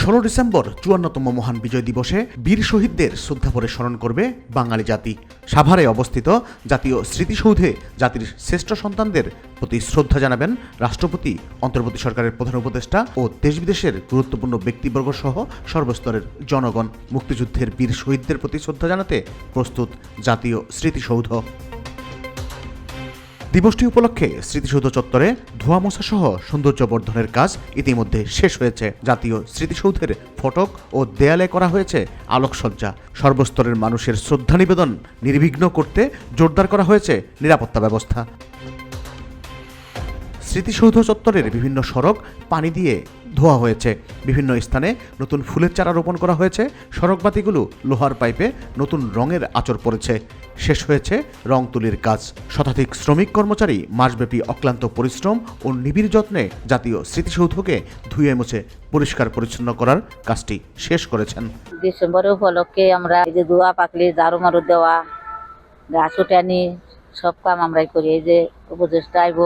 16 December 54তম মহান বিজয় দিবসে বীর শহীদদের শ্রদ্ধাভরে স্মরণ করবে বাঙালি জাতি। সাভারে অবস্থিত জাতীয় স্মৃতিসৌধে জাতির শ্রেষ্ঠ সন্তানদের প্রতি শ্রদ্ধা জানাবেন রাষ্ট্রপতি, অন্তর্বর্তী সরকারের প্রধান উপদেষ্টা ও দেশ বিদেশের গুরুত্বপূর্ণ ব্যক্তিবর্গ সহ সর্বস্তরের জনগণ। মুক্তিযুদ্ধের বীর শহীদদের প্রতি শ্রদ্ধা জানাতে প্রস্তুত জাতীয় স্মৃতিসৌধ। দিবসটি উপলক্ষে স্মৃতিসৌধ চত্বরে ধোয়া মোছা সহ সৌন্দর্য বর্ধনের কাজ ইতিমধ্যে শেষ হয়েছে। জাতীয় স্মৃতিসৌধের ফটক ও দেয়ালে করা হয়েছে আলোকসজ্জা। সর্বস্তরের মানুষের শ্রদ্ধা নিবেদন নির্বিঘ্ন করতে জোরদার করা হয়েছে নিরাপত্তা ব্যবস্থা। স্মৃতিসৌধ চত্বরের বিভিন্ন সড়ক পানি দিয়ে ধোয়া হয়েছে। বিভিন্ন স্থানে নতুন ফুলের চারা রোপণ করা হয়েছে। সড়কবাতিগুলো লোহার পাইপে নতুন রঙের আঁচড় পড়েছে। শেষ হয়েছে রং তুলির কাজ। শতাধিক শ্রমিক কর্মচারী মাসব্যাপী অক্লান্ত পরিশ্রম ও নিবিড় যত্নে জাতীয় স্মৃতিসৌধকে ধুয়ে মুছে পরিষ্কার পরিচ্ছন্ন করার কাজটি শেষ করেছেন। ডিসেম্বর উপলক্ষে আমরা এই যে ধোয়া পাকলে ঝাড়ু মারু দেওয়া, ঘাস উঠানি সব কাম আমরাই করি। এই যে উপদেষ্টা আইব,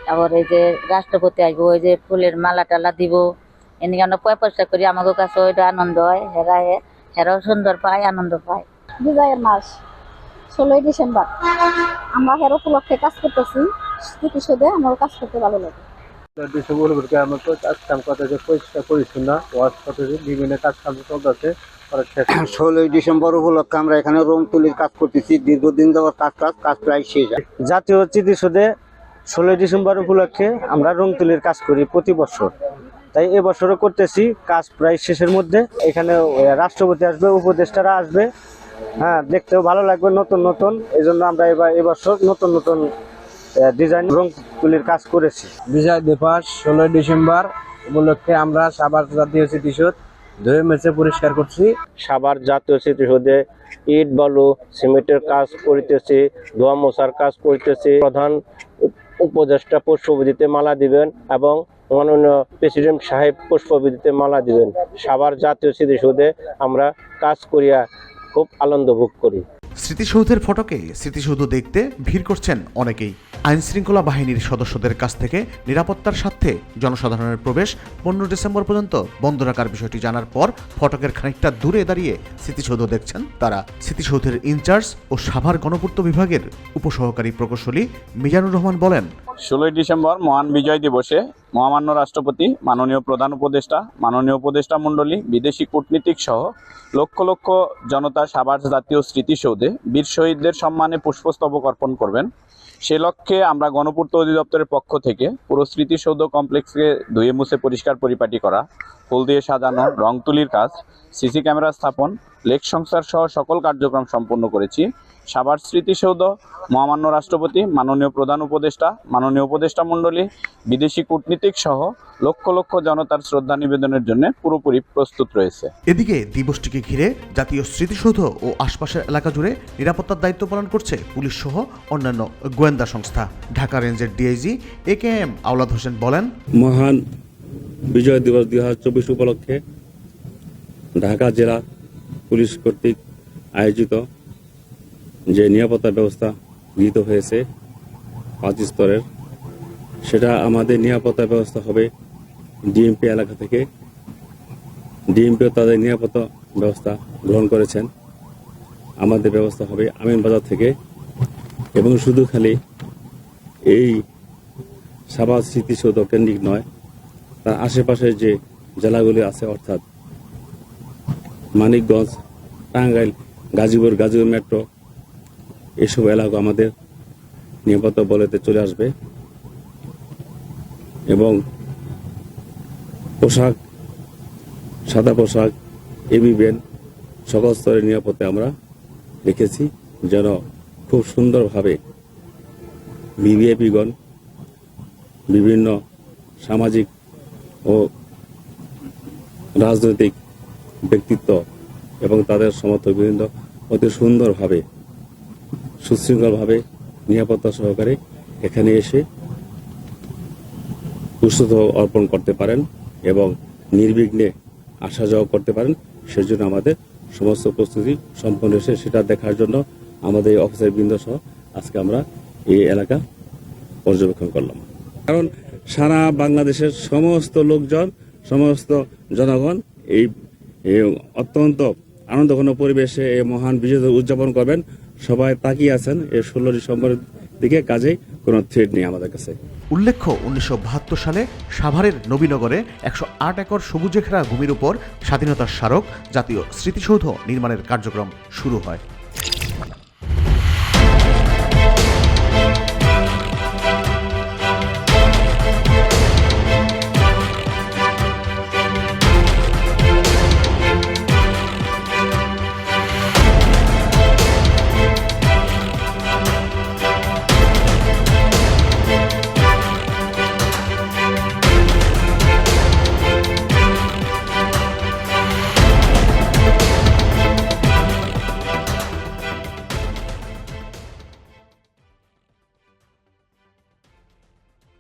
তারপর এই যে রাষ্ট্রপতি আইব, ওই যে ফুলের মালা টালা দিব, এদিকে আমরা পয়সা করি। আমাদের কাছে ওইটা আনন্দ হয়, হেরাও সুন্দর পায়, আনন্দ পায়। বিজয়ের মাস 16 ডিসেম্বর আমরা হেরো উপলক্ষে কাজ করতেছি। স্মৃতিসৌধে আমার কাজ করতে ভালো লাগে। ডিসেম্বর উপলক্ষে আমরা তো কাজ কাম করতেছি, পরিষ্কার পরিচ্ছন্ন ওয়াশ করতেছি, বিভিন্ন কাজ কাম চলতেছে। 16 ডিসেম্বর উপলক্ষে আমরা এখানে রং তুলির কাজ করতেছি। দীর্ঘদিন যাওয়ার কাজ প্রায় শেষ। জাতীয় স্মৃতিসৌধে 16 ডিসেম্বর উপলক্ষে আমরা রং তুলির কাজ করি প্রতি বছর, তাই এবছরও করতেছি। কাজ প্রায় শেষের মধ্যে। এখানে রাষ্ট্রপতি আসবে, উপদেষ্টারা আসবে, হ্যাঁ, দেখতেও ভালো লাগবে নতুন নতুন। এই জন্য আমরা এবছর নতুন নতুন ডিজাইন রং তুলির কাজ করেছি। বিজয় দিবস 16 ডিসেম্বর উপলক্ষে আমরা সাভার জাতীয় স্মৃতিসৌধ ধুয়ে মুছে পরিষ্কার করছি। সাভার জাতীয় স্মৃতিসৌধে ইট বালু সিমেন্টের কাজ করিতেছি, ধোয়া মোছার কাজ করিতেছি। প্রধান উপদেষ্টা পুষ্পবিধিতে মালা দিবেন এবং মাননীয় প্রেসিডেন্ট সাহেব পুষ্পবিধিতে মালা দিবেন। সাভার জাতীয় স্মৃতিসৌধে আমরা কাজ করিয়া খুব আনন্দ ভোগ করি। স্মৃতিসৌধের ফটকে স্মৃতিসৌধ দেখতে ভিড় করছেন অনেকেই। আইনশৃঙ্খলা বাহিনীর সদস্যদের কাছ থেকে নিরাপত্তার স্বার্থে জনসাধারণের প্রবেশ 15 ডিসেম্বর পর্যন্ত বন্ধ রাখার বিষয়টি জানার পর ফটকের খানিকটা দূরে দাঁড়িয়ে স্মৃতিসৌধ দেখছেন তারা। স্মৃতিসৌধের ইনচার্জ ও সাভার গণপূর্ত বিভাগের উপসহকারী প্রকৌশলী মিজানুর রহমান বলেন, 16 ডিসেম্বর মহান বিজয় দিবসে মহামান্য রাষ্ট্রপতি, মাননীয় প্রধান উপদেষ্টা, মাননীয় উপদেষ্টা মণ্ডলী, বিদেশি কূটনীতিক সহ লক্ষ লক্ষ জনতা সাভার জাতীয় স্মৃতিসৌধে বীর শহীদদের সম্মানে পুষ্পস্তবক অর্পণ করবেন। সে লক্ষ্যে আমরা গণপূর্ত অধিদপ্তরের পক্ষ থেকে পুরো স্মৃতিসৌধ কমপ্লেক্সকে ধুয়ে মুছে পরিষ্কার পরিপাটি করা, ফুল দিয়ে সাজানো, রং তুলির কাজ, সিসি ক্যামেরা স্থাপন, লেক সংস্কার সহ সকল কার্যক্রম সম্পন্ন করেছি। সাভার স্মৃতিসৌধ মহামান্য রাষ্ট্রপতি, মাননীয় প্রধান উপদেষ্টা, মাননীয় উপদেষ্টা মণ্ডলী, বিদেশি কূটনীতিক সহ লক্ষ লক্ষ জনতার শ্রদ্ধা নিবেদনের জন্য পুরোপুরি প্রস্তুত রয়েছে। এদিকে দিবসটিকে ঘিরে জাতীয় স্মৃতিসৌধ ও আশপাশের এলাকা জুড়ে নিরাপত্তার দায়িত্ব পালন করছে পুলিশ সহ অন্যান্য গোয়েন্দা সংস্থা। ঢাকা রেঞ্জের ডিআইজি AKM আওলাদ হোসেন বলেন, মহান বিজয় দিবস 2024 উপলক্ষে ঢাকা জেলা পুলিশ কর্তৃক আয়োজিত যে নিরাপত্তা ব্যবস্থা গৃহীত হয়েছে 5 স্তরের, সেটা আমাদের নিরাপত্তা ব্যবস্থা হবে ডিএমপি এলাকা থেকে। ডিএমপিও তাদের নিরাপত্তা ব্যবস্থা গ্রহণ করেছেন। আমাদের ব্যবস্থা হবে আমিনবাজার থেকে, এবং শুধু খালি এই সাভার স্মৃতিসৌধ কেন্দ্রিক নয়, তার আশেপাশে যে জেলাগুলি আছে, অর্থাৎ মানিকগঞ্জ, টাঙ্গাইল, গাজীপুর মেট্রো, এসব এলাকা আমাদের নিরাপত্তা বলয়তে চলে আসবে। এবং পোশাক, সাদা পোশাক, এবি ভ্যান, সকল স্তরের নিরাপত্তা আমরা রেখেছি, যেন খুব সুন্দরভাবে ভিভিআইপিগণ, বিভিন্ন সামাজিক ও রাজনৈতিক ব্যক্তিত্ব এবং তাদের সমর্থকবৃন্দ অতি সুন্দরভাবে, সুশৃঙ্খলভাবে, নিরাপত্তা সহকারে এখানে এসে পুষ্পস্তবক অর্পণ করতে পারেন এবং নির্বিঘ্নে আসা যাওয়া করতে পারেন। সেজন্য আমাদের সমস্ত প্রস্তুতি সম্পন্ন হয়েছে। সেটা দেখার জন্য আমাদের অফিসার বৃন্দ সহ আজকে আমরা এই এলাকা পর্যবেক্ষণ করলাম। কারণ সারা বাংলাদেশের সমস্ত লোকজন সমস্ত জনগণ এই অত্যন্ত আনন্দঘন পরিবেশে এই মহান বিজয় দিবস উদযাপন করবেন। সবাই তাকিয়ে আছেন এই 16 ডিসেম্বরের দিকে, কাজেই কোনো থ্রেড নেই আমাদের কাছে। উল্লেখ্য 1972 সালে সাভারের নবীনগরে 108 একর সবুজে ঘেরা ভূমির উপর স্বাধীনতার স্মারক জাতীয় স্মৃতিসৌধ নির্মাণের কার্যক্রম শুরু হয়।